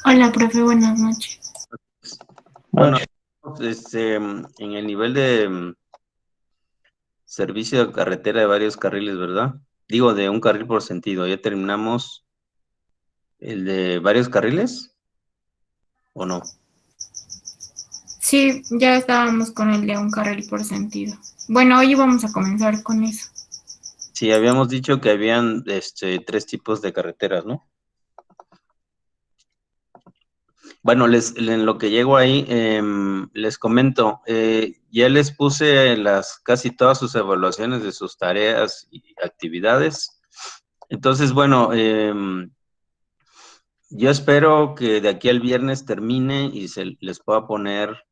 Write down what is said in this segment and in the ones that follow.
Hola, profe, buenas noches. Bueno, Bueno, en el nivel de servicio de carretera de varios carriles, ¿verdad? Digo, de un carril por sentido. ¿Ya terminamos el de varios carriles o no? Sí, ya estábamos con el de un carril por sentido. Bueno, hoy vamos a comenzar con eso. Sí, habíamos dicho que habían tres tipos de carreteras, ¿no? Bueno, en lo que llego ahí, les comento, ya les puse casi todas sus evaluaciones de sus tareas y actividades. Entonces, bueno, yo espero que de aquí al viernes termine y les pueda poner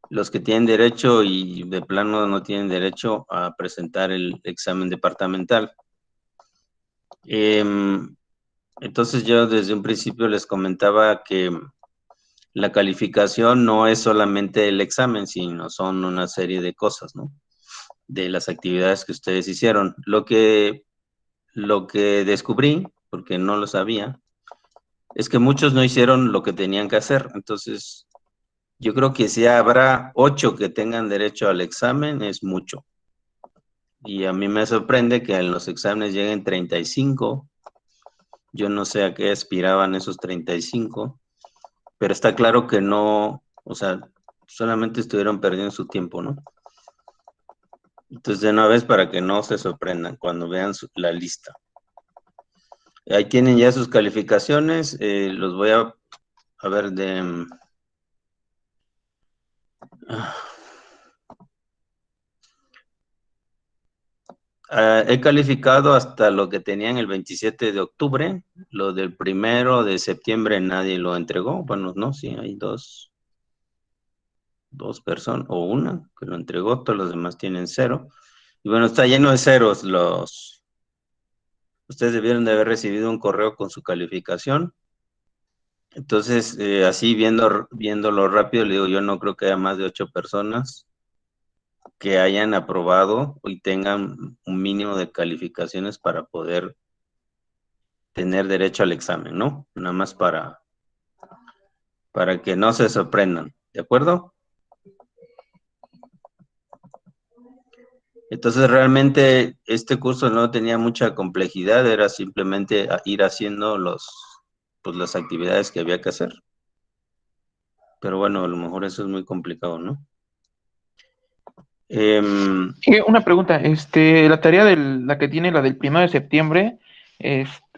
los que tienen derecho y de plano no tienen derecho a presentar el examen departamental. Entonces yo desde un principio les comentaba que la calificación no es solamente el examen, sino son una serie de cosas, ¿no? De las actividades que ustedes hicieron. Lo que descubrí, porque no lo sabía, es que muchos no hicieron lo que tenían que hacer. Entonces, yo creo que si habrá 8 que tengan derecho al examen, es mucho. Y a mí me sorprende que en los exámenes lleguen 35. Yo no sé a qué aspiraban esos 35, pero está claro que no, o sea, solamente estuvieron perdiendo su tiempo, ¿no? Entonces, de una vez para que no se sorprendan cuando vean la lista. Ahí tienen ya sus calificaciones, los voy a ver de... he calificado hasta lo que tenían el 27 de octubre, lo del 1 de septiembre nadie lo entregó, bueno, no, sí, hay dos personas, o una que lo entregó, todos los demás tienen 0. Y bueno, está lleno de ceros, ustedes debieron de haber recibido un correo con su calificación. Entonces, así viéndolo rápido, le digo, yo no creo que haya más de 8 personas que hayan aprobado y tengan un mínimo de calificaciones para poder tener derecho al examen, ¿no? Nada más para que no se sorprendan, ¿de acuerdo? Entonces, realmente este curso no tenía mucha complejidad, era simplemente ir haciendo pues, las actividades que había que hacer. Pero bueno, a lo mejor eso es muy complicado, ¿no? una pregunta, la tarea la que tiene la del 1 de septiembre,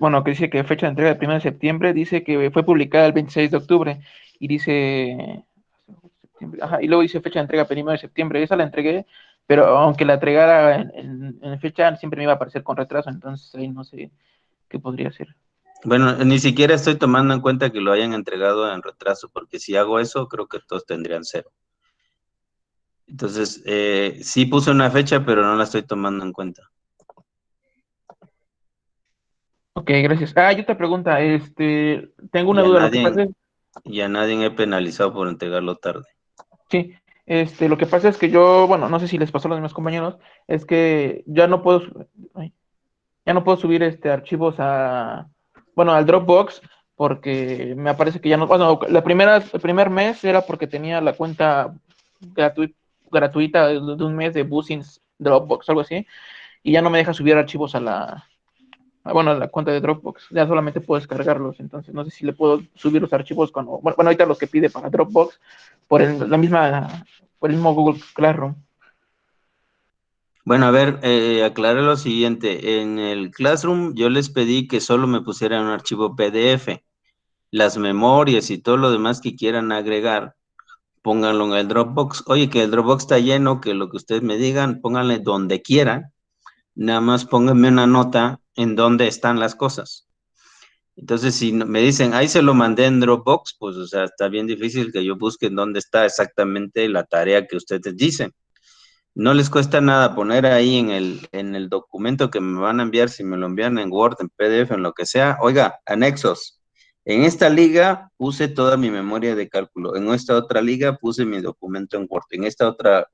bueno, que dice que fecha de entrega del 1 de septiembre, dice que fue publicada el 26 de octubre y dice, ajá, y luego dice fecha de entrega 1 de septiembre, esa la entregué, pero aunque la entregara en fecha, siempre me iba a aparecer con retraso, entonces ahí no sé qué podría ser. Bueno, ni siquiera estoy tomando en cuenta que lo hayan entregado en retraso, porque si hago eso, creo que todos tendrían 0. Entonces, sí puse una fecha, pero no la estoy tomando en cuenta. Ok, gracias. Ah, y otra pregunta, tengo Y una a duda, lo que nadie, pasa es, y a nadie he penalizado por entregarlo tarde. sí, lo que pasa es que yo, bueno, no sé si les pasó a los demás compañeros, es que ya no puedo, ay, ya no puedo subir archivos bueno, al Dropbox porque me aparece que ya no, bueno, el primer mes era porque tenía la cuenta gratuita de un mes de Buzzins Dropbox, algo así, y ya no me deja subir archivos bueno, a la cuenta de Dropbox, ya solamente puedo descargarlos, entonces no sé si le puedo subir los archivos bueno, ahorita los que pide para Dropbox por el mismo Google Classroom. Bueno, a ver, aclaré lo siguiente. En el Classroom yo les pedí que solo me pusieran un archivo PDF. Las memorias y todo lo demás que quieran agregar, pónganlo en el Dropbox. Oye, que el Dropbox está lleno, que lo que ustedes me digan, pónganle donde quieran. Nada más pónganme una nota en dónde están las cosas. Entonces, si me dicen, ahí se lo mandé en Dropbox, pues, o sea, está bien difícil que yo busque en dónde está exactamente la tarea que ustedes dicen. No les cuesta nada poner ahí en el documento que me van a enviar, si me lo envían en Word, en PDF, en lo que sea. Oiga, anexos. En esta liga puse toda mi memoria de cálculo. En esta otra liga puse mi documento en Word. En esta otra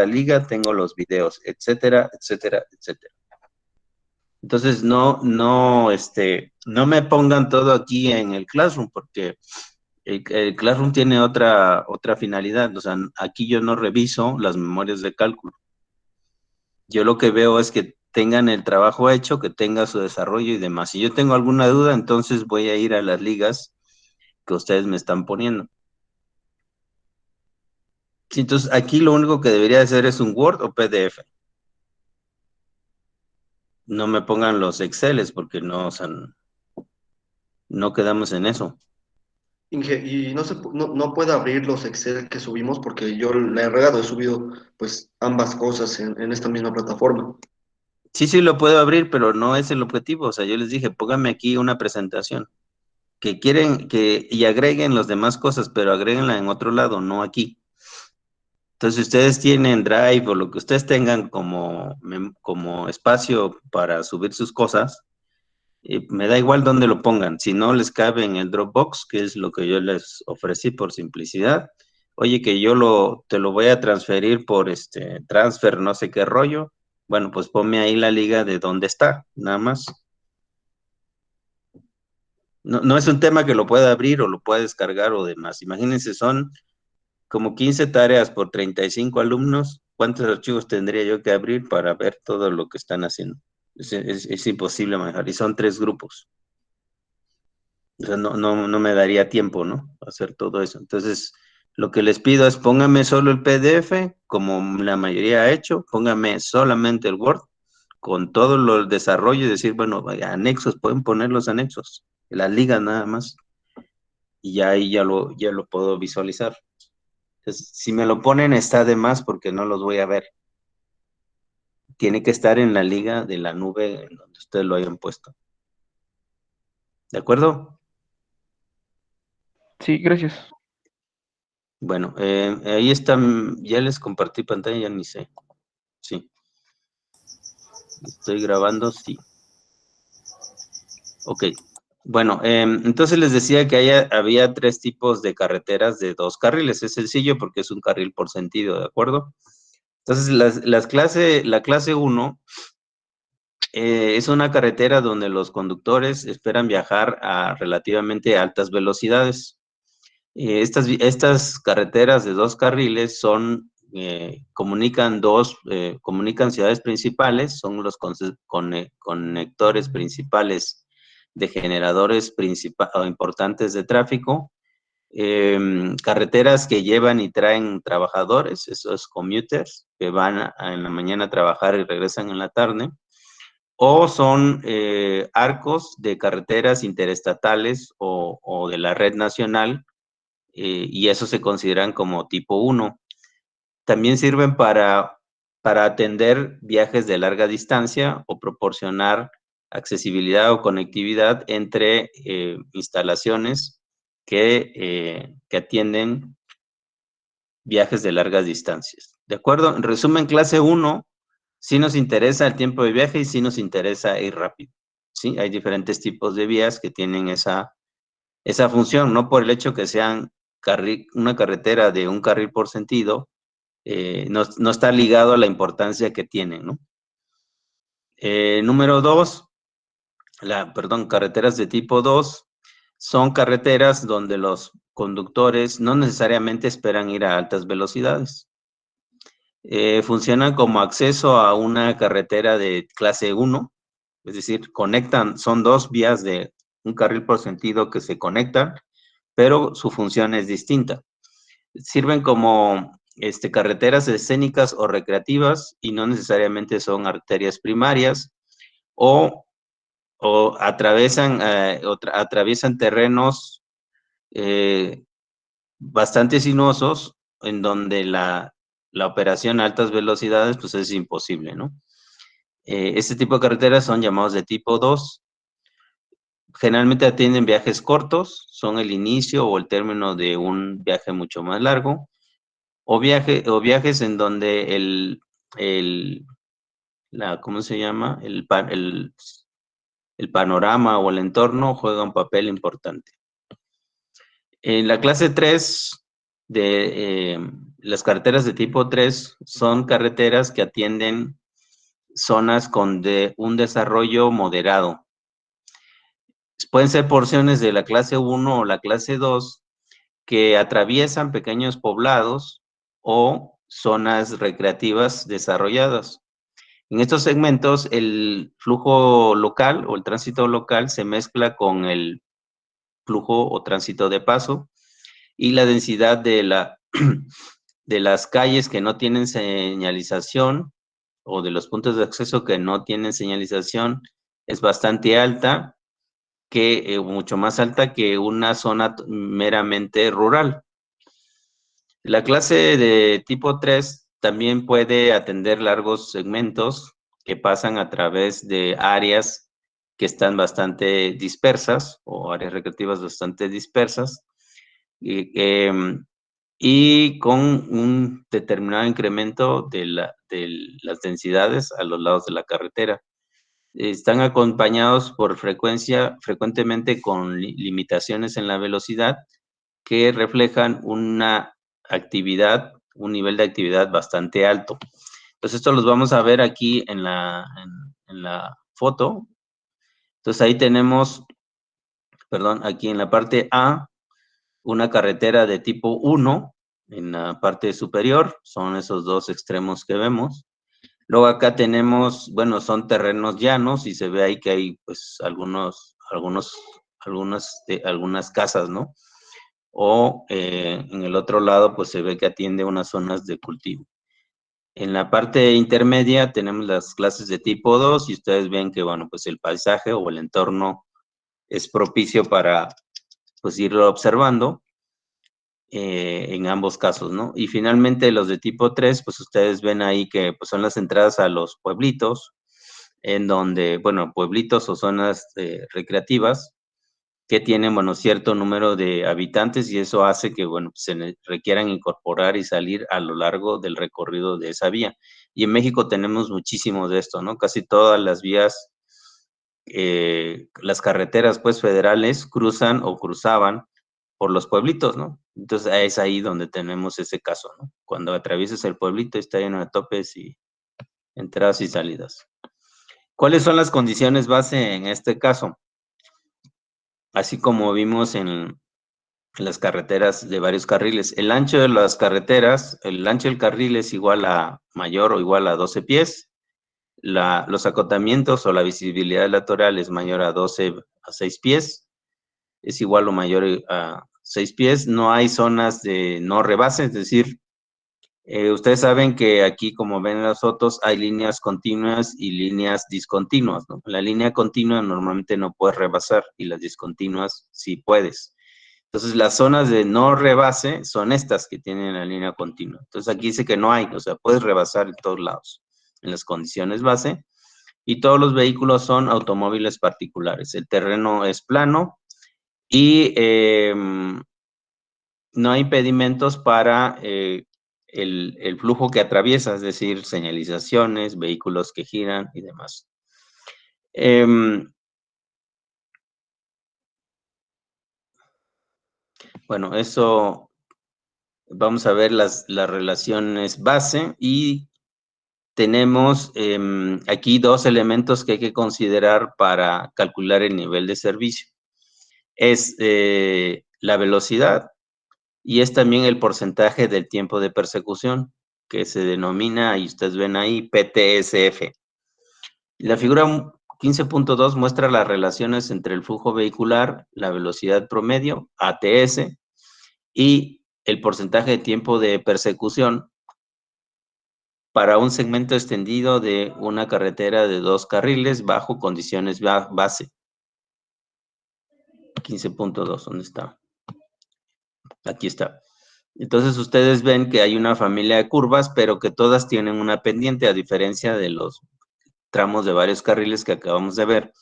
liga tengo los videos, etcétera, etcétera, etcétera. Entonces, no me pongan todo aquí en el Classroom, porque el Classroom tiene otra finalidad. O sea, aquí yo no reviso las memorias de cálculo. Yo lo que veo es que tengan el trabajo hecho, que tenga su desarrollo y demás. Si yo tengo alguna duda, entonces voy a ir a las ligas que ustedes me están poniendo. Sí, entonces, aquí lo único que debería hacer es un Word o PDF. No me pongan los Exceles porque no, o sea, no quedamos en eso. Inge, y no puede abrir los Excel que subimos porque yo la he regado, he subido pues ambas cosas en esta misma plataforma. Sí, lo puedo abrir, pero no es el objetivo. O sea, yo les dije, pónganme aquí una presentación. Que quieren y agreguen las demás cosas, pero agréguenla en otro lado, no aquí. Entonces, si ustedes tienen Drive o lo que ustedes tengan como espacio para subir sus cosas, me da igual dónde lo pongan. Si no les cabe en el Dropbox, que es lo que yo les ofrecí por simplicidad, oye, que yo te lo voy a transferir por transfer, no sé qué rollo. Bueno, pues ponme ahí la liga de dónde está, nada más. No es un tema que lo pueda abrir o lo pueda descargar o demás. Imagínense, son como 15 tareas por 35 alumnos. ¿Cuántos archivos tendría yo que abrir para ver todo lo que están haciendo? Es imposible manejar. Y son 3 grupos. O sea, no me daría tiempo, ¿no? Hacer todo eso. Entonces, lo que les pido es pónganme solo el PDF, como la mayoría ha hecho, pónganme solamente el Word, con todo el desarrollo y decir, bueno, anexos, pueden poner los anexos, las ligas nada más, y ya ahí ya lo puedo visualizar. Entonces, si me lo ponen está de más porque no los voy a ver. Tiene que estar en la liga de la nube en donde ustedes lo hayan puesto. ¿De acuerdo? Sí, gracias. Bueno, ahí están, ya les compartí pantalla, ya ni sé. Sí. Estoy grabando, sí. Ok. Bueno, entonces les decía que había 3 tipos de carreteras de 2 carriles. Es sencillo porque es un carril por sentido, ¿de acuerdo? Entonces, la clase 1 es una carretera donde los conductores esperan viajar a relativamente altas velocidades. Estas carreteras de 2 carriles comunican ciudades principales, son los conectores principales de generadores importantes de tráfico, carreteras que llevan y traen trabajadores, esos commuters que van en la mañana a trabajar y regresan en la tarde, o son arcos de carreteras interestatales o de la red nacional, y esos se consideran como tipo 1. También sirven para atender viajes de larga distancia o proporcionar accesibilidad o conectividad entre instalaciones que atienden viajes de largas distancias. ¿De acuerdo? En resumen, clase 1, sí nos interesa el tiempo de viaje y sí nos interesa ir rápido. ¿Sí? Hay diferentes tipos de vías que tienen esa función, no por el hecho que sean una carretera de un carril por sentido, no está ligado a la importancia que tienen, ¿no? Número 2, carreteras de tipo 2 son carreteras donde los conductores no necesariamente esperan ir a altas velocidades. Funcionan como acceso a una carretera de clase 1, es decir, son 2 vías de un carril por sentido que se conectan, pero su función es distinta. Sirven como carreteras escénicas o recreativas y no necesariamente son arterias primarias, o atraviesan terrenos bastante sinuosos en donde la operación a altas velocidades pues es imposible, ¿no? Este tipo de carreteras son llamados de tipo 2. Generalmente atienden viajes cortos, son el inicio o el término de un viaje mucho más largo, o viajes en donde ¿cómo se llama? El panorama o el entorno juega un papel importante. En la clase 3 las carreteras de tipo 3 son carreteras que atienden zonas con un desarrollo moderado. Pueden ser porciones de la clase 1 o la clase 2 que atraviesan pequeños poblados o zonas recreativas desarrolladas. En estos segmentos, el flujo local o el tránsito local se mezcla con el flujo o tránsito de paso y la densidad de las calles que no tienen señalización o de los puntos de acceso que no tienen señalización es bastante alta, mucho más alta que una zona meramente rural. La clase de tipo 3 también puede atender largos segmentos que pasan a través de áreas que están bastante dispersas o áreas recreativas bastante dispersas y con un determinado incremento de las densidades a los lados de la carretera. Están acompañados frecuentemente con limitaciones en la velocidad que reflejan una actividad, un nivel de actividad bastante alto. Entonces, esto los vamos a ver aquí en la foto. Entonces, ahí tenemos, perdón, aquí en la parte A, una carretera de tipo 1, en la parte superior, son esos dos extremos que vemos. Luego acá tenemos, bueno, son terrenos llanos y se ve ahí que hay, pues, algunas casas, ¿no? O en el otro lado, pues, se ve que atiende unas zonas de cultivo. En la parte intermedia tenemos las clases de tipo 2 y ustedes ven que, bueno, pues, el paisaje o el entorno es propicio para, pues, irlo observando en ambos casos, ¿no? Y finalmente los de tipo 3, pues ustedes ven ahí que pues, son las entradas a los pueblitos, en donde, bueno, pueblitos o zonas recreativas que tienen, bueno, cierto número de habitantes y eso hace que, bueno, se requieran incorporar y salir a lo largo del recorrido de esa vía. Y en México tenemos muchísimo de esto, ¿no? Casi todas las vías, las carreteras, pues, federales cruzan o cruzaban por los pueblitos, ¿no? Entonces es ahí donde tenemos ese caso, ¿no? Cuando atraviesas el pueblito está lleno de topes y entradas y salidas. ¿Cuáles son las condiciones base en este caso? Así como vimos en las carreteras de varios carriles. El ancho de las carreteras, el ancho del carril es igual a mayor o igual a 12 pies. Los acotamientos o la visibilidad lateral es mayor a 12 a 6 pies. Es igual o mayor a 6 pies. No hay zonas de no rebase, es decir, ustedes saben que aquí, como ven en las fotos, hay líneas continuas y líneas discontinuas, ¿no? La línea continua normalmente no puedes rebasar y las discontinuas sí puedes. Entonces, las zonas de no rebase son estas que tienen la línea continua. Entonces, aquí dice que no hay, o sea, puedes rebasar en todos lados, en las condiciones base, y todos los vehículos son automóviles particulares. El terreno es plano y no hay impedimentos para el flujo que atraviesa, es decir, señalizaciones, vehículos que giran y demás. Bueno, eso, vamos a ver las relaciones base y tenemos aquí dos elementos que hay que considerar para calcular el nivel de servicio. Es la velocidad y es también el porcentaje del tiempo de persecución, que se denomina, y ustedes ven ahí, PTSF. La figura 15.2 muestra las relaciones entre el flujo vehicular, la velocidad promedio, ATS, y el porcentaje de tiempo de persecución para un segmento extendido de una carretera de 2 carriles bajo condiciones base. 15.2, ¿dónde está? Aquí está. Entonces ustedes ven que hay una familia de curvas, pero que todas tienen una pendiente, a diferencia de los tramos de varios carriles que acabamos de ver,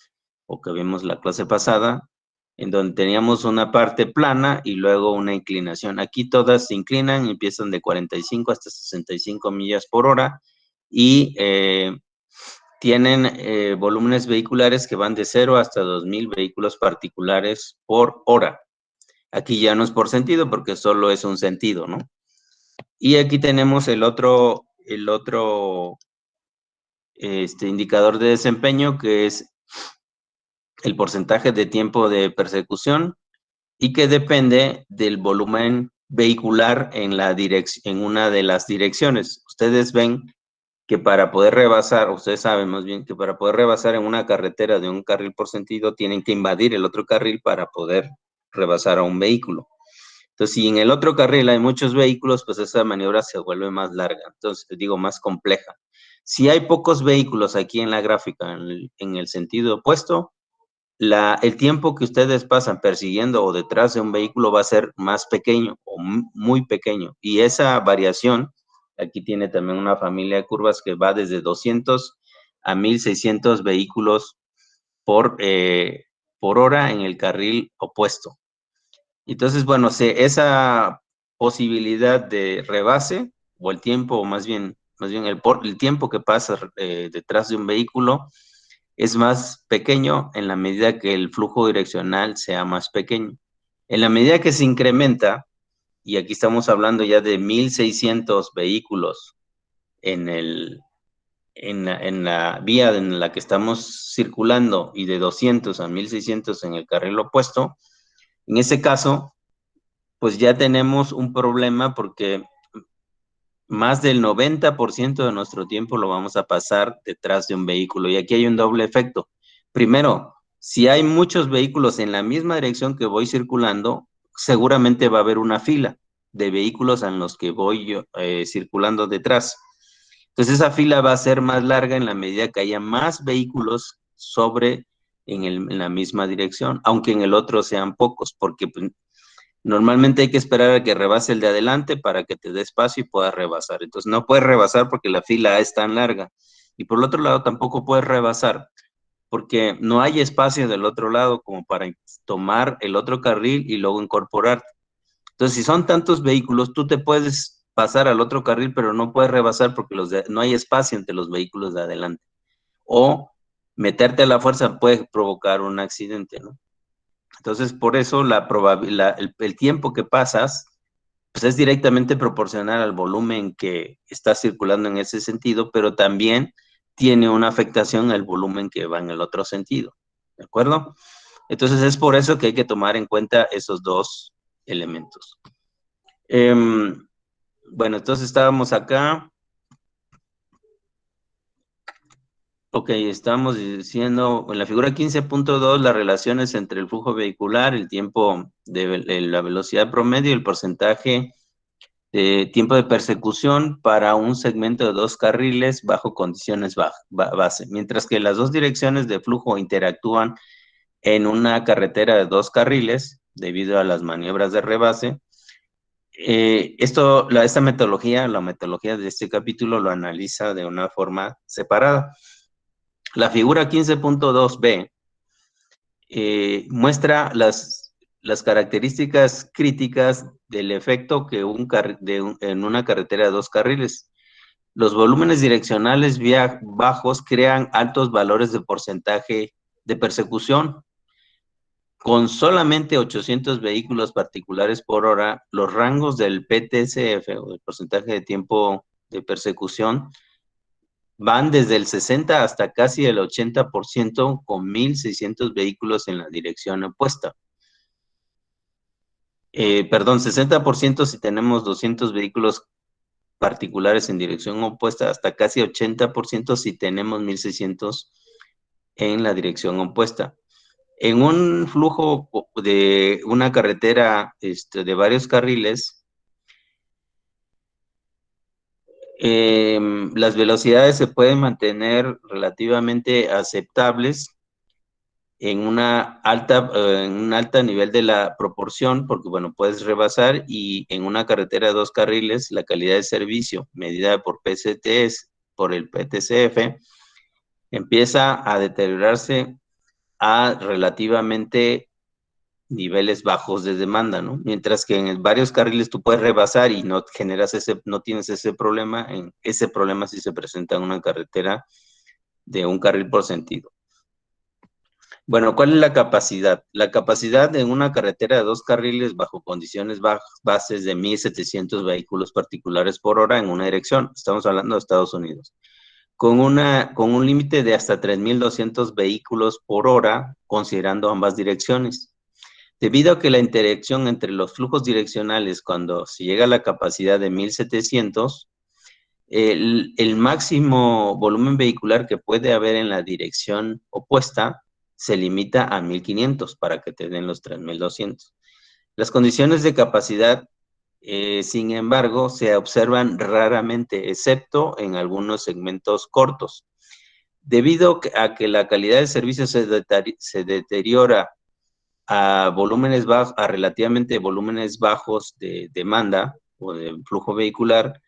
o que vimos la clase pasada, en donde teníamos una parte plana y luego una inclinación. Aquí todas se inclinan y empiezan de 45 hasta 65 millas por hora y tienen volúmenes vehiculares que van de 0 hasta 2,000 vehículos particulares por hora. Aquí ya no es por sentido porque solo es un sentido, ¿no? Y aquí tenemos el otro indicador de desempeño, que es el porcentaje de tiempo de persecución y que depende del volumen vehicular en una de las direcciones. Ustedes ven que para poder rebasar, ustedes saben más bien que para poder rebasar en una carretera de un carril por sentido, tienen que invadir el otro carril para poder rebasar a un vehículo. Entonces, si en el otro carril hay muchos vehículos, pues esa maniobra se vuelve más larga, entonces digo más compleja. Si hay pocos vehículos aquí en la gráfica, en el sentido opuesto, el tiempo que ustedes pasan persiguiendo o detrás de un vehículo va a ser más pequeño o muy pequeño. Y esa variación, aquí tiene también una familia de curvas que va desde 200 a 1600 vehículos por hora en el carril opuesto. Entonces, bueno, esa posibilidad de rebase, o el tiempo, o más bien el tiempo que pasa detrás de un vehículo, es más pequeño en la medida que el flujo direccional sea más pequeño. En la medida que se incrementa, y aquí estamos hablando ya de 1600 vehículos en la vía en la que estamos circulando y de 200 a 1600 en el carril opuesto, en ese caso, pues ya tenemos un problema porque más del 90% de nuestro tiempo lo vamos a pasar detrás de un vehículo. Y aquí hay un doble efecto. Primero, si hay muchos vehículos en la misma dirección que voy circulando, seguramente va a haber una fila de vehículos en los que voy yo, circulando detrás. Entonces esa fila va a ser más larga en la medida que haya más vehículos en la misma dirección, aunque en el otro sean pocos, porque pues, normalmente hay que esperar a que rebase el de adelante para que te dé espacio y puedas rebasar. Entonces no puedes rebasar porque la fila es tan larga. Y por el otro lado tampoco puedes rebasar porque no hay espacio del otro lado como para tomar el otro carril y luego incorporarte. Entonces, si son tantos vehículos, tú te puedes pasar al otro carril, pero no puedes rebasar porque no hay espacio entre los vehículos de adelante. O meterte a la fuerza puede provocar un accidente, ¿no? Entonces, por eso el tiempo que pasas pues es directamente proporcional al volumen que está circulando en ese sentido, pero también tiene una afectación al volumen que va en el otro sentido, ¿de acuerdo? Entonces, es por eso que hay que tomar en cuenta esos dos elementos. Bueno, entonces estábamos acá. Ok, estamos diciendo en la figura 15.2 las relaciones entre el flujo vehicular, el tiempo de la velocidad promedio y el porcentaje de tiempo de persecución para un segmento de 2 carriles bajo condiciones base, mientras que las dos direcciones de flujo interactúan en una carretera de 2 carriles debido a las maniobras de rebase. Esta metodología, la metodología de este capítulo lo analiza de una forma separada. La figura 15.2b muestra las características críticas del efecto que en una carretera de 2 carriles. Los volúmenes direccionales bajos crean altos valores de porcentaje de persecución. Con solamente 800 vehículos particulares por hora, los rangos del PTCF, o el porcentaje de tiempo de persecución, van desde el 60 hasta casi el 80% con 1,600 vehículos en la dirección opuesta. Perdón, 60% si tenemos 200 vehículos particulares en dirección opuesta, hasta casi 80% si tenemos 1,600 en la dirección opuesta. En un flujo de una carretera de varios carriles, las velocidades se pueden mantener relativamente aceptables en un alto nivel de la proporción, porque bueno, puedes rebasar, y en una carretera de 2 carriles, la calidad de servicio medida por PCTs, por el PTCF, empieza a deteriorarse a relativamente niveles bajos de demanda, ¿no? Mientras que en varios carriles tú puedes rebasar y no tienes ese problema. Ese problema sí se presenta en una carretera de un carril por sentido. Bueno, ¿cuál es la capacidad? La capacidad en una carretera de 2 carriles bajo condiciones bases de 1,700 vehículos particulares por hora en una dirección. Estamos hablando de Estados Unidos. con un límite de hasta 3.200 vehículos por hora, considerando ambas direcciones. Debido a que la interacción entre los flujos direccionales, cuando se llega a la capacidad de 1.700, el máximo volumen vehicular que puede haber en la dirección opuesta se limita a 1.500 para que te den los 3.200. Las condiciones de capacidad, sin embargo, se observan raramente, excepto en algunos segmentos cortos. Debido a que la calidad del servicio se deteriora a volúmenes bajos, a relativamente volúmenes bajos de demanda o de flujo vehicular,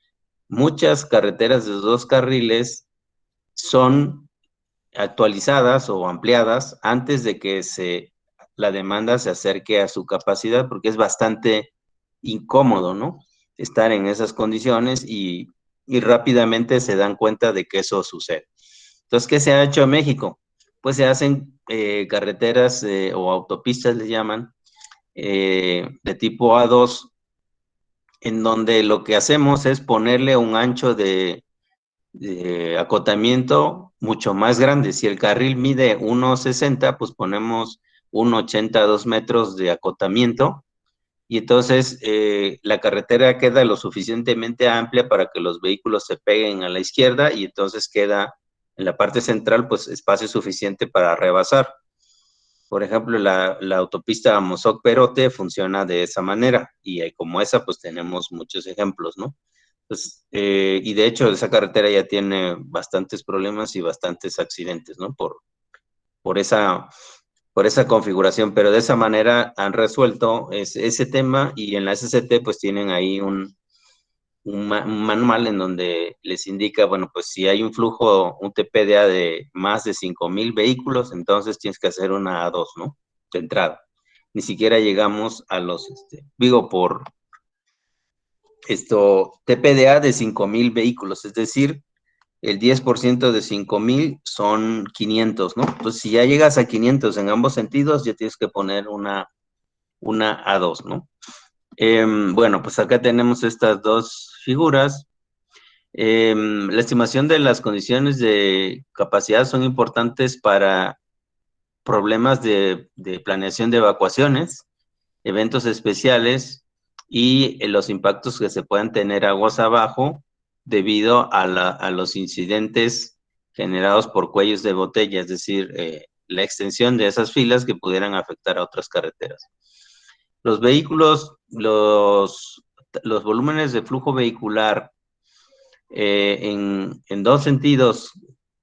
muchas carreteras de 2 carriles son actualizadas o ampliadas antes de que la demanda se acerque a su capacidad, porque es bastante incómodo, ¿no? Estar en esas condiciones y rápidamente se dan cuenta de que eso sucede. Entonces, ¿qué se ha hecho en México? Pues se hacen carreteras o autopistas, les llaman, de tipo A2, en donde lo que hacemos es ponerle un ancho de acotamiento mucho más grande. Si el carril mide 1.60, pues ponemos 1.80 a 2 metros de acotamiento, y entonces la carretera queda lo suficientemente amplia para que los vehículos se peguen a la izquierda, y entonces queda en la parte central pues espacio suficiente para rebasar. Por ejemplo, la autopista Amozoc-Perote funciona de esa manera, y como esa pues tenemos muchos ejemplos, ¿no? Pues, y de hecho esa carretera ya tiene bastantes problemas y bastantes accidentes, ¿no? Por esa configuración, pero de esa manera han resuelto ese tema, y en la SCT pues tienen ahí un manual en donde les indica, bueno, pues si hay un flujo, un TPDA de más de 5,000 vehículos, entonces tienes que hacer una A2, ¿no? De entrada. Ni siquiera llegamos a los, digo, por TPDA de 5,000 vehículos, es decir, el 10% de 5,000 son 500, ¿no? Entonces, si ya llegas a 500 en ambos sentidos, ya tienes que poner una A2, ¿no? Bueno, pues acá tenemos estas dos figuras. La estimación de las condiciones de capacidad son importantes para problemas de planeación de evacuaciones, eventos especiales y los impactos que se puedan tener aguas abajo debido a los incidentes generados por cuellos de botella, es decir, la extensión de esas filas que pudieran afectar a otras carreteras. Los vehículos, los volúmenes de flujo vehicular en 2 sentidos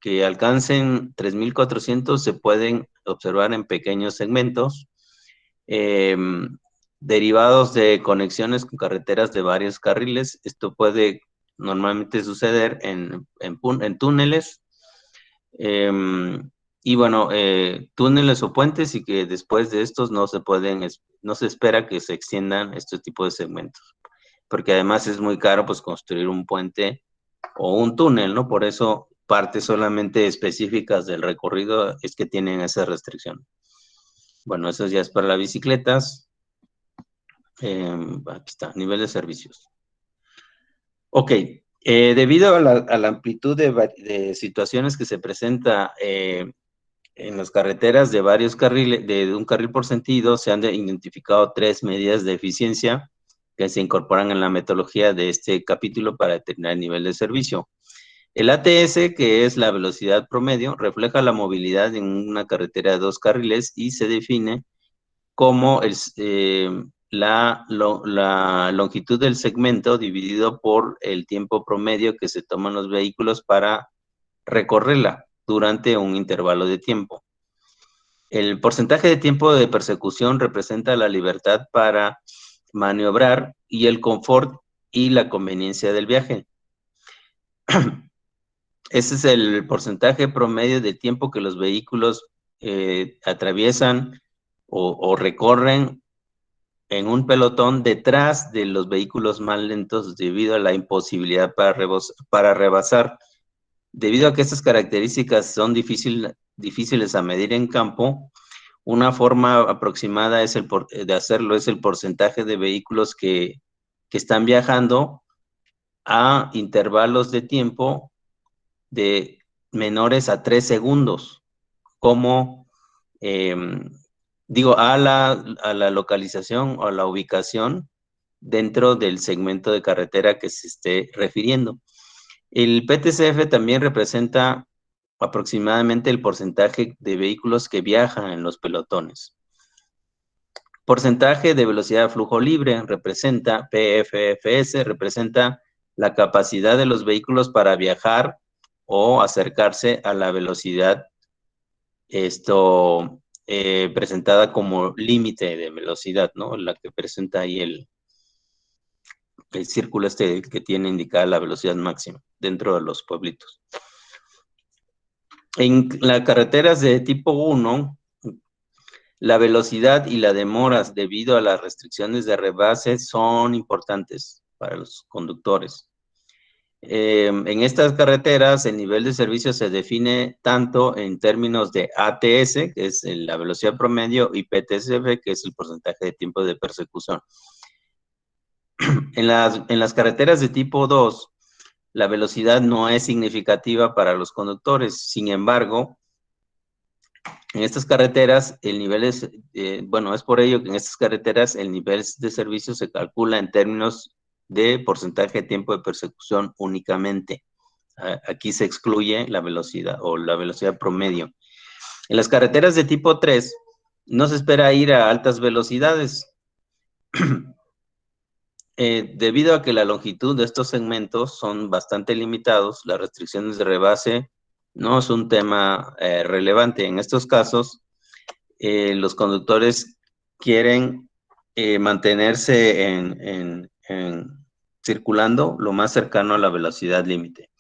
que alcancen 3.400 se pueden observar en pequeños segmentos, derivados de conexiones con carreteras de varios carriles. Esto puede normalmente suceder en túneles, y bueno, túneles o puentes, y que después de estos no se espera que se extiendan este tipo de segmentos, porque además es muy caro pues construir un puente o un túnel, ¿no? Por eso partes solamente específicas del recorrido es que tienen esa restricción. Bueno, eso ya es para las bicicletas. Aquí está, nivel de servicios. Ok, debido a la amplitud de situaciones que se presenta en las carreteras de varios carriles, de un carril por sentido, se han identificado 3 medidas de eficiencia que se incorporan en la metodología de este capítulo para determinar el nivel de servicio. El ATS, que es la velocidad promedio, refleja la movilidad en una carretera de 2 carriles y se define como la longitud del segmento dividido por el tiempo promedio que se toman los vehículos para recorrerla durante un intervalo de tiempo. El porcentaje de tiempo de persecución representa la libertad para maniobrar y el confort y la conveniencia del viaje. Ese es el porcentaje promedio de tiempo que los vehículos atraviesan o recorren en un pelotón detrás de los vehículos más lentos debido a la imposibilidad para rebasar. Debido a que estas características son difíciles a medir en campo, una forma aproximada de hacerlo es el porcentaje de vehículos que están viajando a intervalos de tiempo de menores a 3 segundos, como, digo, a la localización o a la ubicación dentro del segmento de carretera que se esté refiriendo. El PTCF también representa aproximadamente el porcentaje de vehículos que viajan en los pelotones. Porcentaje de velocidad de flujo libre representa, PFFS, representa la capacidad de los vehículos para viajar o acercarse a la velocidad presentada como límite de velocidad, ¿no? La que presenta ahí el círculo que tiene indicada la velocidad máxima dentro de los pueblitos. En las carreteras de tipo 1, la velocidad y la demoras debido a las restricciones de rebase son importantes para los conductores. En estas carreteras, el nivel de servicio se define tanto en términos de ATS, que es la velocidad promedio, y PTCF, que es el porcentaje de tiempo de persecución. En las carreteras de tipo 2, la velocidad no es significativa para los conductores. Sin embargo, en estas carreteras, el nivel es, es por ello que en estas carreteras el nivel de servicio se calcula en términos de porcentaje de tiempo de persecución únicamente. Aquí se excluye la velocidad o la velocidad promedio. En las carreteras de tipo 3, no se espera ir a altas velocidades. Debido a que la longitud de estos segmentos son bastante limitados, las restricciones de rebase no es un tema relevante. En estos casos, los conductores quieren mantenerse circulando lo más cercano a la velocidad límite.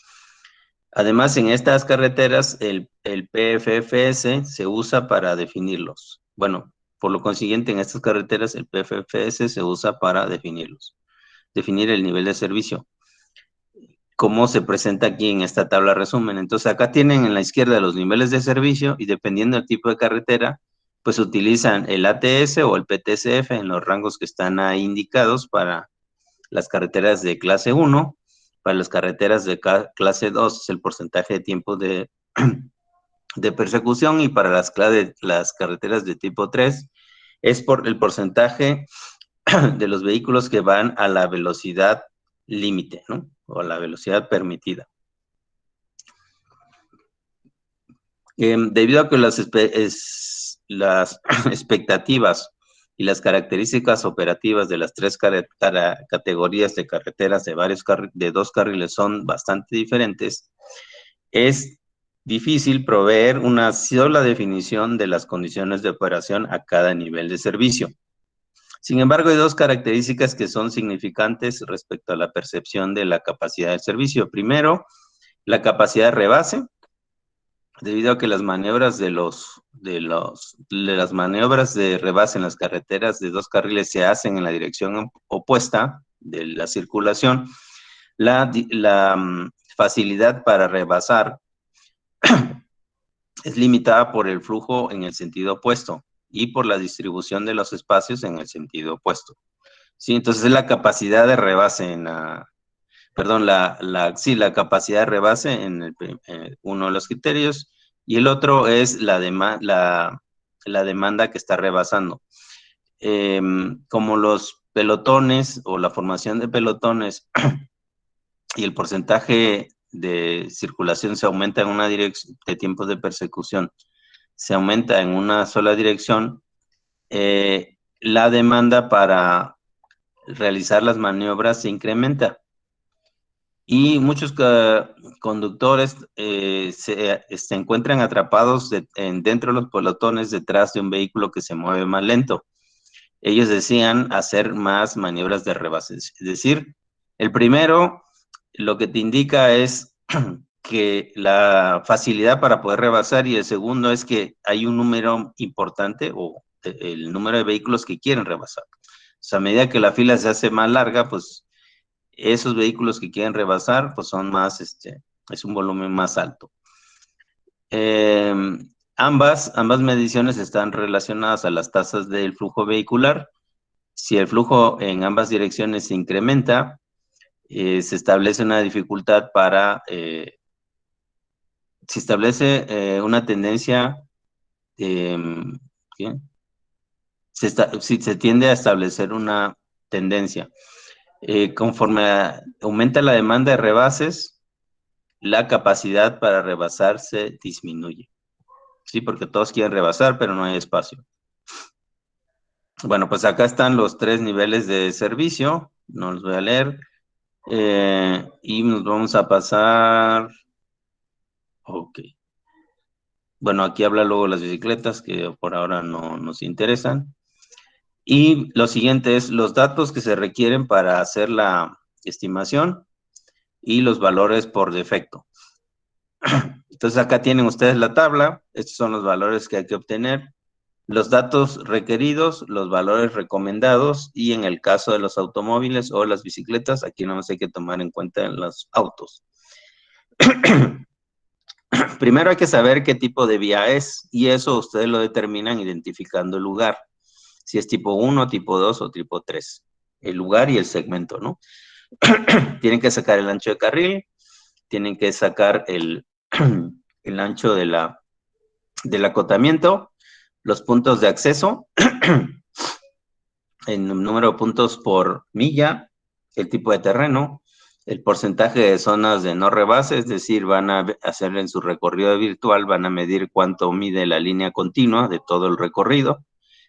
Además, en estas carreteras, el PFFS se usa para definirlos. Bueno, por lo consiguiente, en estas carreteras, el PFFS se usa para definirlos. Definir el nivel de servicio, como se presenta aquí en esta tabla resumen. Entonces, acá tienen en la izquierda los niveles de servicio y dependiendo del tipo de carretera, pues utilizan el ATS o el PTCF en los rangos que están ahí indicados para las carreteras de clase 1, para las carreteras de clase 2 es el porcentaje de tiempo de persecución y para las carreteras de tipo 3 es por el porcentaje de los vehículos que van a la velocidad límite, ¿no? O a la velocidad permitida. Debido a que las expectativas y las características operativas de las tres categorías de carreteras de 2 carriles son bastante diferentes, es difícil proveer una sola definición de las condiciones de operación a cada nivel de servicio. Sin embargo, hay 2 características que son significantes respecto a la percepción de la capacidad del servicio. Primero, la capacidad de rebase, debido a que las maniobras las maniobras de rebase en las carreteras de 2 carriles se hacen en la dirección opuesta de la circulación, la facilidad para rebasar es limitada por el flujo en el sentido opuesto y por la distribución de los espacios en el sentido opuesto. Sí, entonces es la capacidad de rebase la capacidad de rebase en uno de los criterios y el otro es la demanda que está rebasando. Como los pelotones o la formación de pelotones y el porcentaje de circulación se aumenta en una dirección de tiempos de persecución, se aumenta en una sola dirección, la demanda para realizar las maniobras se incrementa. Y muchos conductores se encuentran atrapados dentro de los pelotones detrás de un vehículo que se mueve más lento. Ellos desean hacer más maniobras de rebase. Es decir, el primero lo que te indica es que la facilidad para poder rebasar y el segundo es que hay un número importante o el número de vehículos que quieren rebasar. O sea, a medida que la fila se hace más larga, pues esos vehículos que quieren rebasar, pues son más, es un volumen más alto. Ambas mediciones están relacionadas a las tasas del flujo vehicular. Si el flujo en ambas direcciones se incrementa, se establece una dificultad para se establece una tendencia, ¿qué? Se tiende a establecer una tendencia. Conforme aumenta la demanda de rebases, la capacidad para rebasar se disminuye. Sí, porque todos quieren rebasar, pero no hay espacio. Bueno, pues acá están los 3 niveles de servicio. No los voy a leer. Y nos vamos a pasar. Ok. Bueno, aquí habla luego las bicicletas, que por ahora no nos interesan. Y lo siguiente es los datos que se requieren para hacer la estimación y los valores por defecto. Entonces acá tienen ustedes la tabla. Estos son los valores que hay que obtener. Los datos requeridos, los valores recomendados, y en el caso de los automóviles o las bicicletas, aquí no hay que tomar en cuenta en los autos. Primero hay que saber qué tipo de vía es, y eso ustedes lo determinan identificando el lugar. Si es tipo 1, tipo 2 o tipo 3. El lugar y el segmento, ¿no? Tienen que sacar el ancho de carril, tienen que sacar el ancho del acotamiento, los puntos de acceso, el número de puntos por milla, el tipo de terreno, el porcentaje de zonas de no rebase, es decir, van a hacer en su recorrido virtual, van a medir cuánto mide la línea continua de todo el recorrido,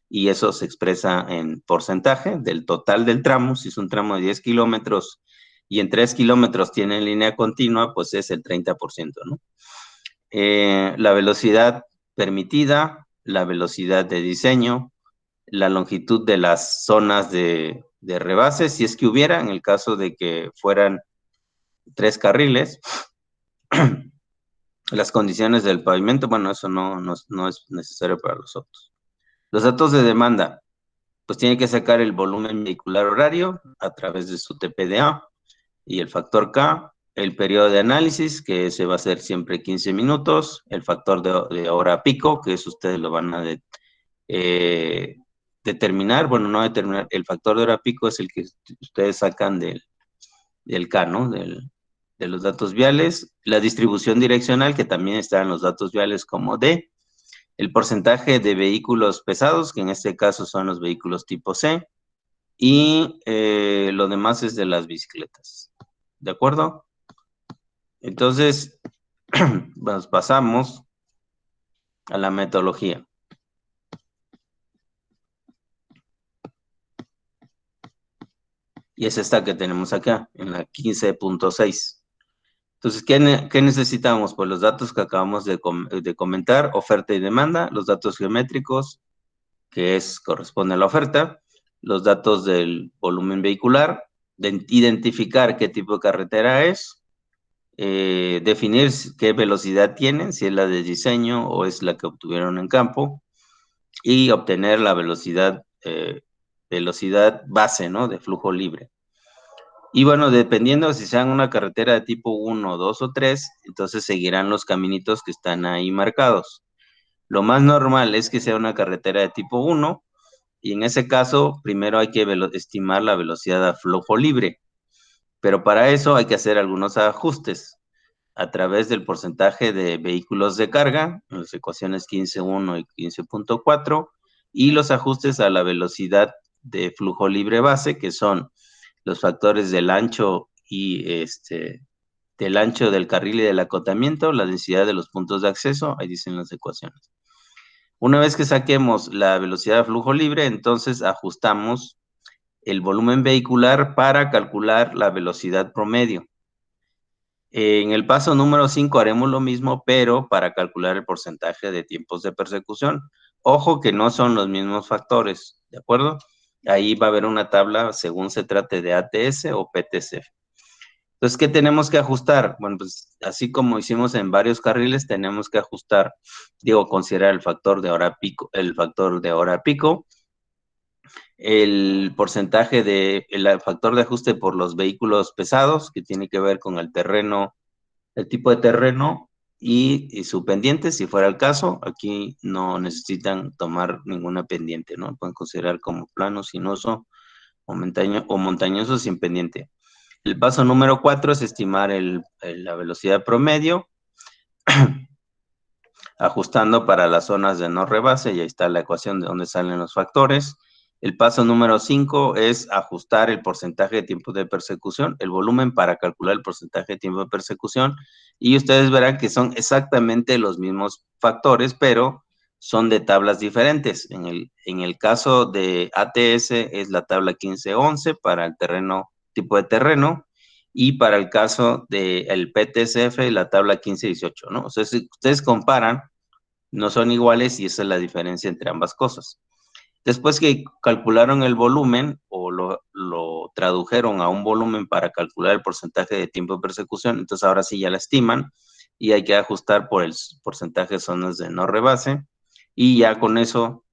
y eso se expresa en porcentaje del total del tramo. Si es un tramo de 10 kilómetros y en 3 kilómetros tiene línea continua, pues es el 30%, ¿no? La velocidad permitida, la velocidad de diseño, la longitud de las zonas de rebase, si es que hubiera, en el caso de que fueran 3 carriles, las condiciones del pavimento, bueno, eso no es necesario para los autos. Los datos de demanda, pues tiene que sacar el volumen vehicular horario a través de su TPDA y el factor K, el periodo de análisis, que ese va a ser siempre 15 minutos, el factor de hora pico, que eso ustedes lo van a determinar, bueno, no determinar, el factor de hora pico es el que ustedes sacan del K, ¿no? De los datos viales, la distribución direccional, que también está en los datos viales como D, el porcentaje de vehículos pesados, que en este caso son los vehículos tipo C, y lo demás es de las bicicletas. ¿De acuerdo? Entonces, nos pasamos a la metodología. Y es esta que tenemos acá, en la 15.6. Entonces, ¿qué necesitamos? Pues los datos que acabamos de comentar, oferta y demanda, los datos geométricos, que corresponde a la oferta, los datos del volumen vehicular, de identificar qué tipo de carretera es, definir qué velocidad tienen, si es la de diseño o es la que obtuvieron en campo, y obtener la velocidad base, ¿no? De flujo libre. Y bueno, dependiendo si sean una carretera de tipo 1, 2 o 3, entonces seguirán los caminitos que están ahí marcados. Lo más normal es que sea una carretera de tipo 1, y en ese caso, primero hay que estimar la velocidad a flujo libre. Pero para eso hay que hacer algunos ajustes a través del porcentaje de vehículos de carga, en las ecuaciones 15.1 y 15.4, y los ajustes a la velocidad de flujo libre base, que son los factores del ancho y del ancho del carril y del acotamiento, la densidad de los puntos de acceso, ahí dicen las ecuaciones. Una vez que saquemos la velocidad de flujo libre, entonces ajustamos el volumen vehicular para calcular la velocidad promedio. En el paso número 5 haremos lo mismo, pero para calcular el porcentaje de tiempos de persecución. Ojo que no son los mismos factores, ¿de acuerdo? Ahí va a haber una tabla según se trate de ATS o PTC. Entonces, ¿qué tenemos que ajustar? Bueno, pues así como hicimos en varios carriles, tenemos que ajustar, considerar el factor de hora pico, el porcentaje el factor de ajuste por los vehículos pesados, que tiene que ver con el terreno, el tipo de terreno y su pendiente, si fuera el caso. Aquí no necesitan tomar ninguna pendiente, ¿no? Pueden considerar como plano, sinuoso o montañoso sin pendiente. El paso número 4 es estimar la velocidad promedio. ajustando para las zonas de no rebase, y ahí está la ecuación de donde salen los factores. El paso número 5 es ajustar el porcentaje de tiempo de persecución, el volumen para calcular el porcentaje de tiempo de persecución, y ustedes verán que son exactamente los mismos factores, pero son de tablas diferentes. En el caso de ATS es la tabla 1511 para el tipo de terreno, y para el caso del PTCF la tabla 1518, ¿no? O sea, si ustedes comparan, no son iguales y esa es la diferencia entre ambas cosas. Después que calcularon el volumen o lo tradujeron a un volumen para calcular el porcentaje de tiempo de persecución, entonces ahora sí ya la estiman y hay que ajustar por el porcentaje de zonas de no rebase, y ya con eso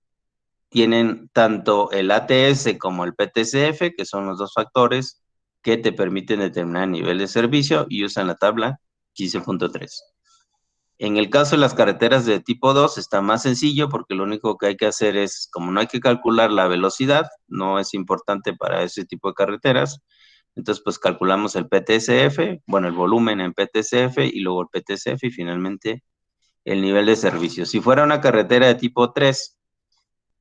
tienen tanto el ATS como el PTCF, que son los dos factores que te permiten determinar el nivel de servicio, y usan la tabla 15.3. En el caso de las carreteras de tipo 2 está más sencillo porque lo único que hay que hacer es, como no hay que calcular la velocidad, no es importante para ese tipo de carreteras, entonces pues calculamos el PTCF, bueno, el volumen en PTCF y luego el PTCF y finalmente el nivel de servicio. Si fuera una carretera de tipo 3,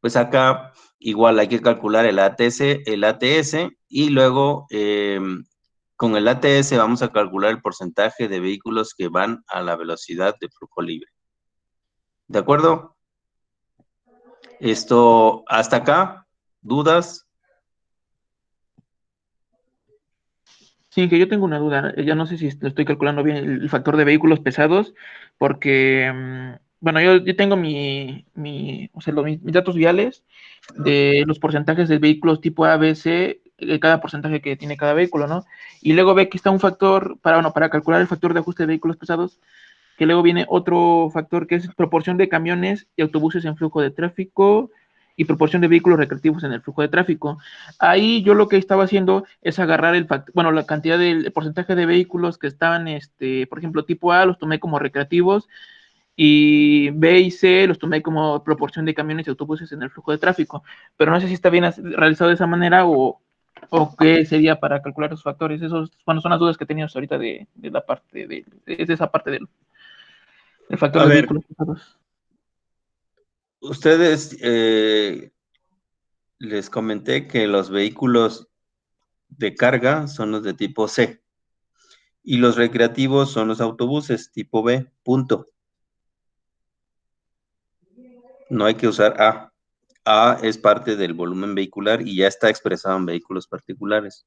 pues acá igual hay que calcular el ATS y luego con el ATS vamos a calcular el porcentaje de vehículos que van a la velocidad de flujo libre. ¿De acuerdo? Esto, hasta acá, ¿dudas? Sí, que yo tengo una duda. Ya no sé si lo estoy calculando bien el factor de vehículos pesados, porque, bueno, yo tengo o sea, mis datos viales de los porcentajes de vehículos tipo A, B, C, cada porcentaje que tiene cada vehículo, ¿no? Y luego ve que está un factor para calcular el factor de ajuste de vehículos pesados, que luego viene otro factor que es proporción de camiones y autobuses en flujo de tráfico y proporción de vehículos recreativos en el flujo de tráfico. Ahí yo lo que estaba haciendo es agarrar la cantidad del porcentaje de vehículos que estaban, por ejemplo, tipo A los tomé como recreativos y B y C los tomé como proporción de camiones y autobuses en el flujo de tráfico. Pero no sé si está bien realizado de esa manera o qué sería para calcular esos factores. Esos, bueno, son las dudas que he tenido hasta ahorita de la parte de esa parte del el factor A de ver, vehículos pesados. ustedes les comenté que los vehículos de carga son los de tipo C y los recreativos son los autobuses tipo B, punto. No hay que usar A. A es parte del volumen vehicular y ya está expresado en vehículos particulares.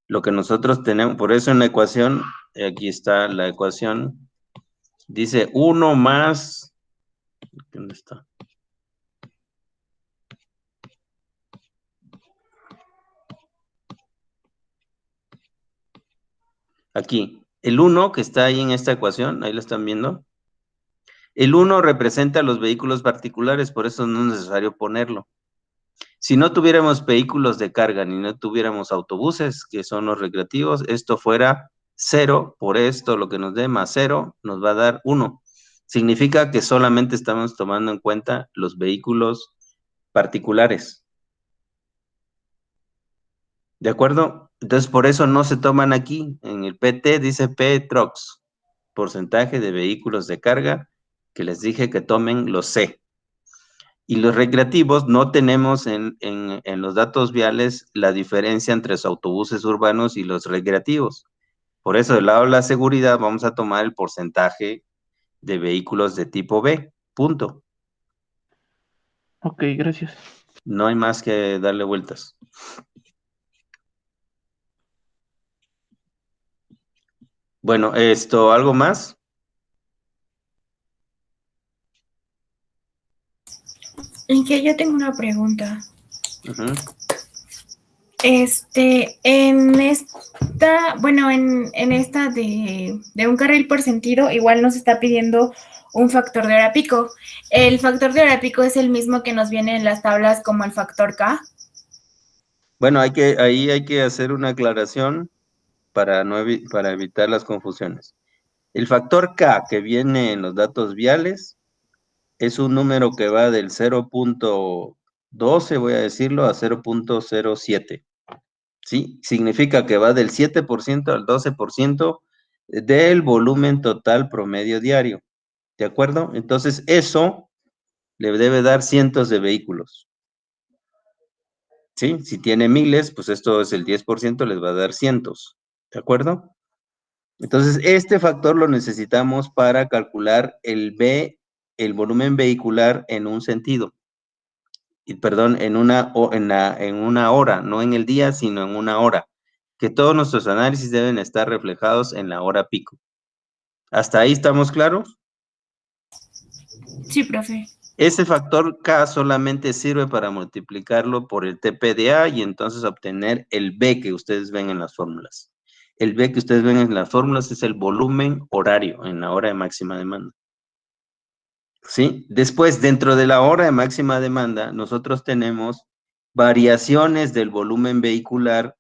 Lo que nosotros tenemos, por eso en la ecuación, aquí está la ecuación, dice 1 más, ¿dónde está? Aquí, el 1 que está ahí en esta ecuación, ahí lo están viendo. El 1 representa a los vehículos particulares, por eso no es necesario ponerlo. Si no tuviéramos vehículos de carga ni no tuviéramos autobuses, que son los recreativos, esto fuera 0, por esto lo que nos dé más 0 nos va a dar 1. Significa que solamente estamos tomando en cuenta los vehículos particulares. ¿De acuerdo? Entonces, por eso no se toman aquí. En el PT dice P-Trucks, porcentaje de vehículos de carga, que les dije que tomen los C. Y los recreativos no tenemos en los datos viales la diferencia entre los autobuses urbanos y los recreativos. Por eso, del lado de la seguridad, vamos a tomar el porcentaje de vehículos de tipo B, punto. Ok, gracias. No hay más que darle vueltas. Bueno, ¿algo más? En que yo tengo una pregunta. Uh-huh. En esta, bueno, en esta de un carril por sentido, igual nos está pidiendo un factor de hora pico. ¿El factor de hora pico es el mismo que nos viene en las tablas como el factor K? Bueno, ahí hay que hacer una aclaración para evitar las confusiones. El factor K que viene en los datos viales es un número que va del 0.12, voy a decirlo, a 0.07. ¿Sí? Significa que va del 7% al 12% del volumen total promedio diario. ¿De acuerdo? Entonces, eso le debe dar cientos de vehículos. ¿Sí? Si tiene miles, pues esto es el 10%, les va a dar cientos. ¿De acuerdo? Entonces, este factor lo necesitamos para calcular el volumen vehicular en un sentido. Y perdón, en una hora, no en el día, sino en una hora. Que todos nuestros análisis deben estar reflejados en la hora pico. ¿Hasta ahí estamos claros? Sí, profe. Ese factor K solamente sirve para multiplicarlo por el TPDA y entonces obtener el B que ustedes ven en las fórmulas. El B que ustedes ven en las fórmulas es el volumen horario en la hora de máxima demanda. ¿Sí? Después, dentro de la hora de máxima demanda, nosotros tenemos variaciones del volumen vehicular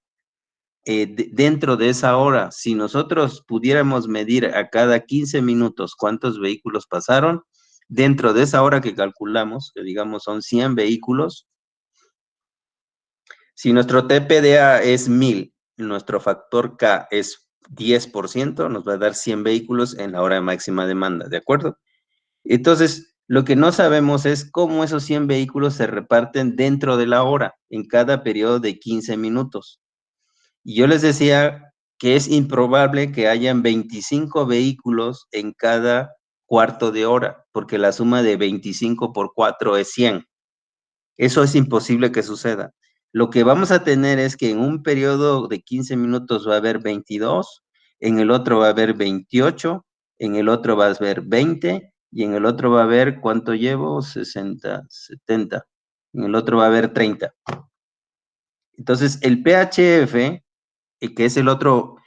dentro de esa hora. Si nosotros pudiéramos medir a cada 15 minutos cuántos vehículos pasaron, dentro de esa hora que calculamos, que digamos son 100 vehículos, si nuestro TPDA es 1000, nuestro factor K es 10%, nos va a dar 100 vehículos en la hora de máxima demanda, ¿de acuerdo? Entonces, lo que no sabemos es cómo esos 100 vehículos se reparten dentro de la hora, en cada periodo de 15 minutos. Y yo les decía que es improbable que hayan 25 vehículos en cada cuarto de hora, porque la suma de 25 por 4 es 100. Eso es imposible que suceda. Lo que vamos a tener es que en un periodo de 15 minutos va a haber 22, en el otro va a haber 28, en el otro va a haber 20, y en el otro va a haber, ¿cuánto llevo? 60, 70. En el otro va a haber 30. Entonces, el PHF, que es el otro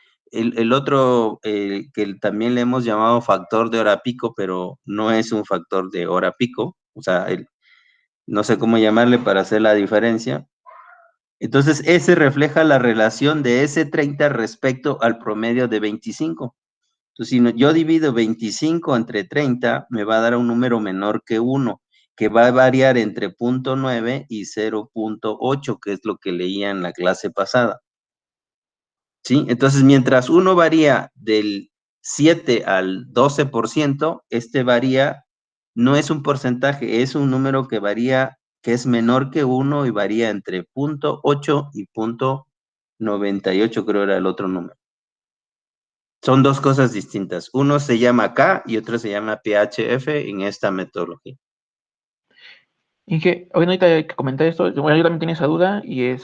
que también le hemos llamado factor de hora pico, pero no es un factor de hora pico, o sea, no sé cómo llamarle para hacer la diferencia. Entonces, ese refleja la relación de ese 30 respecto al promedio de 25. Entonces, si yo divido 25 entre 30, me va a dar un número menor que 1, que va a variar entre 0.9 y 0.8, que es lo que leía en la clase pasada. ¿Sí? Entonces, mientras uno varía del 7 al 12%, este varía, no es un porcentaje, es un número que varía, que es menor que 1 y varía entre 0.8 y 0.98, creo era el otro número. Son dos cosas distintas. Uno se llama K y otro se llama PHF en esta metodología. Inge, hoy ahorita que comenté esto, bueno, yo también tenía esa duda y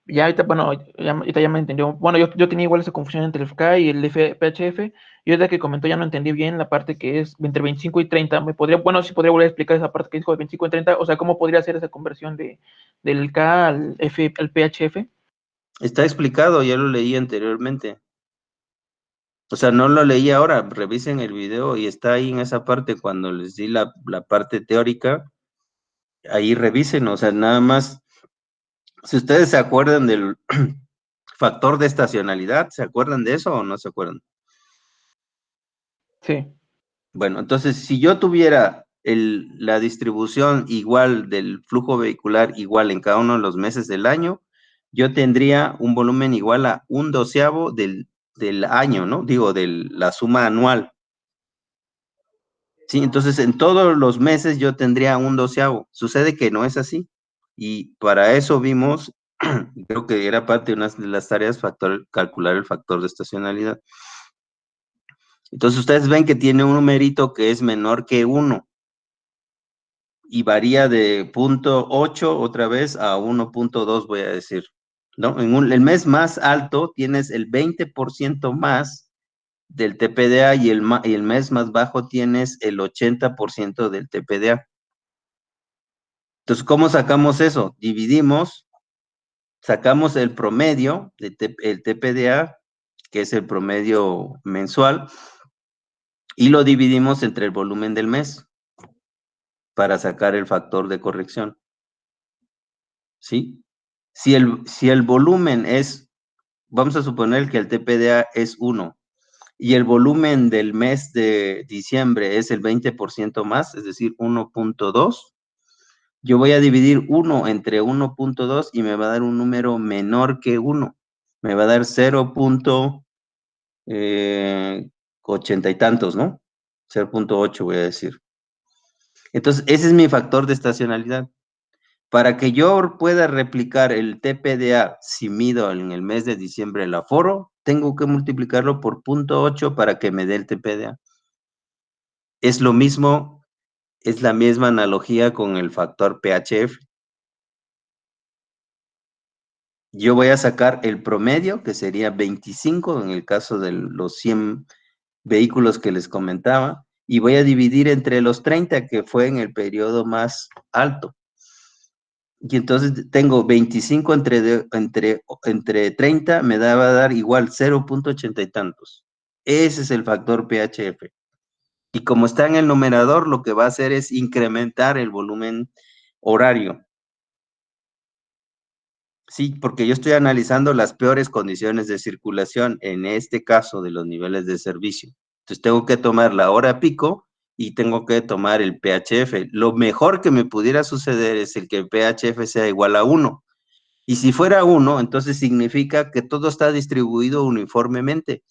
ya ahorita, bueno, ahorita ya me entendió. Bueno, yo tenía igual esa confusión entre el FK y el PHF, y ahorita que comentó ya no entendí bien la parte que es entre 25 y 30. Bueno, si podría volver a explicar esa parte que dijo de 25 y 30, o sea, ¿cómo podría hacer esa conversión del K al PHF? Está explicado, ya lo leí anteriormente. O sea, no lo leí ahora, revisen el video y está ahí en esa parte cuando les di la parte teórica, ahí revisen, o sea, nada más, si ustedes se acuerdan del factor de estacionalidad, ¿se acuerdan de eso o no se acuerdan? Sí. Bueno, entonces, si yo tuviera la distribución igual del flujo vehicular igual en cada uno de los meses del año, yo tendría un volumen igual a 1/12 del año, ¿no? Digo, de la suma anual. Sí, entonces en todos los meses yo tendría 1/12. Sucede que no es así. Y para eso vimos, creo que era parte de una de las tareas, calcular el factor de estacionalidad. Entonces ustedes ven que tiene un numerito que es menor que 1 y varía de 0.8 otra vez a 1.2, voy a decir, ¿no? En el mes más alto tienes el 20% más del TPDA y el mes más bajo tienes el 80% del TPDA. Entonces, ¿cómo sacamos eso? Dividimos, sacamos el promedio, el TPDA, que es el promedio mensual, y lo dividimos entre el volumen del mes para sacar el factor de corrección. ¿Sí? Si el volumen es, vamos a suponer que el TPDA es 1 y el volumen del mes de diciembre es el 20% más, es decir, 1.2, yo voy a dividir 1 entre 1.2 y me va a dar un número menor que 1. Me va a dar 0.80 y tantos, ¿no? 0.8 voy a decir. Entonces, ese es mi factor de estacionalidad. Para que yo pueda replicar el TPDA si mido en el mes de diciembre el aforo, tengo que multiplicarlo por 0.8 para que me dé el TPDA. Es lo mismo, es la misma analogía con el factor PHF. Yo voy a sacar el promedio, que sería 25 en el caso de los 100 vehículos que les comentaba, y voy a dividir entre los 30, que fue en el periodo más alto. Y entonces tengo 25 entre 30, me va a dar igual 0.80 y tantos. Ese es el factor PHF. Y como está en el numerador, lo que va a hacer es incrementar el volumen horario. Sí, porque yo estoy analizando las peores condiciones de circulación, en este caso de los niveles de servicio. Entonces tengo que tomar la hora pico y tengo que tomar el PHF. Lo mejor que me pudiera suceder es el que el PHF sea igual a 1. Y si fuera 1, entonces significa que todo está distribuido uniformemente,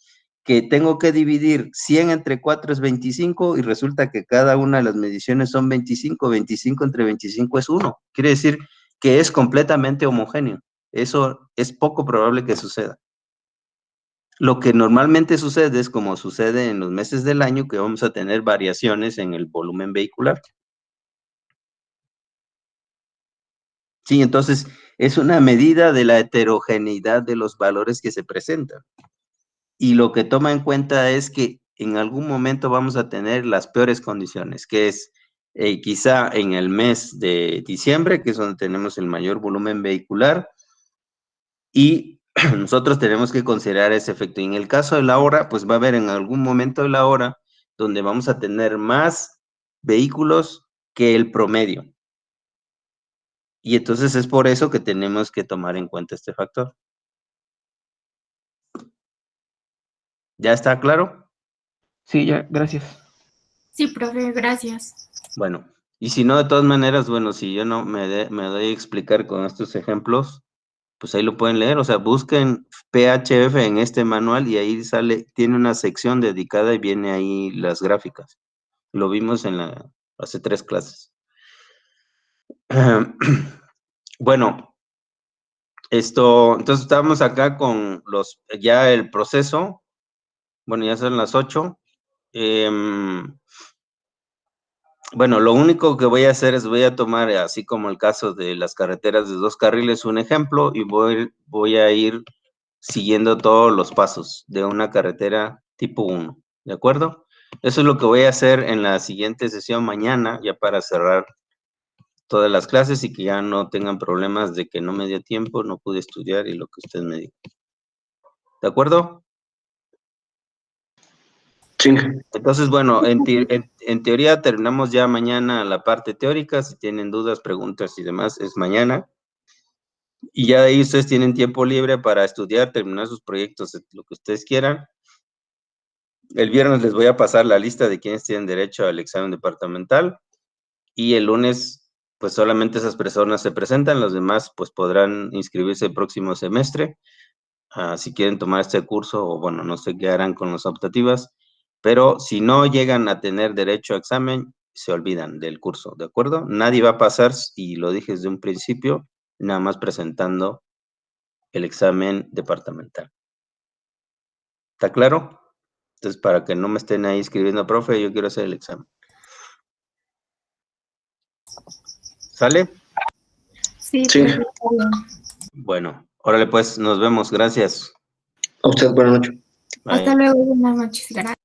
que tengo que dividir 100 entre 4 es 25 y resulta que cada una de las mediciones son 25, 25 entre 25 es 1. Quiere decir que es completamente homogéneo. Eso es poco probable que suceda. Lo que normalmente sucede es como sucede en los meses del año, que vamos a tener variaciones en el volumen vehicular. Sí, entonces es una medida de la heterogeneidad de los valores que se presentan. Y lo que toma en cuenta es que en algún momento vamos a tener las peores condiciones, que es quizá en el mes de diciembre, que es donde tenemos el mayor volumen vehicular, y nosotros tenemos que considerar ese efecto. Y en el caso de la hora, pues va a haber en algún momento de la hora donde vamos a tener más vehículos que el promedio. Y entonces es por eso que tenemos que tomar en cuenta este factor. ¿Ya está claro? Sí, ya, gracias. Sí, profe, gracias. Bueno, y si no, de todas maneras, bueno, si yo no me doy a explicar con estos ejemplos, pues ahí lo pueden leer, o sea, busquen PHF en este manual y ahí sale, tiene una sección dedicada y viene ahí las gráficas. Lo vimos hace 3 clases. Bueno, entonces estamos acá con ya el proceso, bueno, ya son las 8. Bueno, lo único que voy a hacer es voy a tomar, así como el caso de las carreteras de 2 carriles, un ejemplo, y voy a ir siguiendo todos los pasos de una carretera tipo 1, ¿de acuerdo? Eso es lo que voy a hacer en la siguiente sesión mañana, ya para cerrar todas las clases y que ya no tengan problemas de que no me dio tiempo, no pude estudiar y lo que usted me diga. ¿De acuerdo? Sí. Entonces, bueno, en teoría terminamos ya mañana la parte teórica. Si tienen dudas, preguntas y demás, es mañana. Y ya de ahí ustedes tienen tiempo libre para estudiar, terminar sus proyectos, lo que ustedes quieran. El viernes les voy a pasar la lista de quienes tienen derecho al examen departamental. Y el lunes, pues solamente esas personas se presentan, los demás pues podrán inscribirse el próximo semestre. Si quieren tomar este curso, o bueno, no sé qué harán con las optativas, pero si no llegan a tener derecho a examen, se olvidan del curso, ¿de acuerdo? Nadie va a pasar, y lo dije desde un principio, nada más presentando el examen departamental. ¿Está claro? Entonces, para que no me estén ahí escribiendo, profe, yo quiero hacer el examen. ¿Sale? Sí, Sí. profe, está bien. Bueno, órale pues, nos vemos, gracias. A usted, buenas noches. Bye. Hasta luego, buenas noches. Gracias.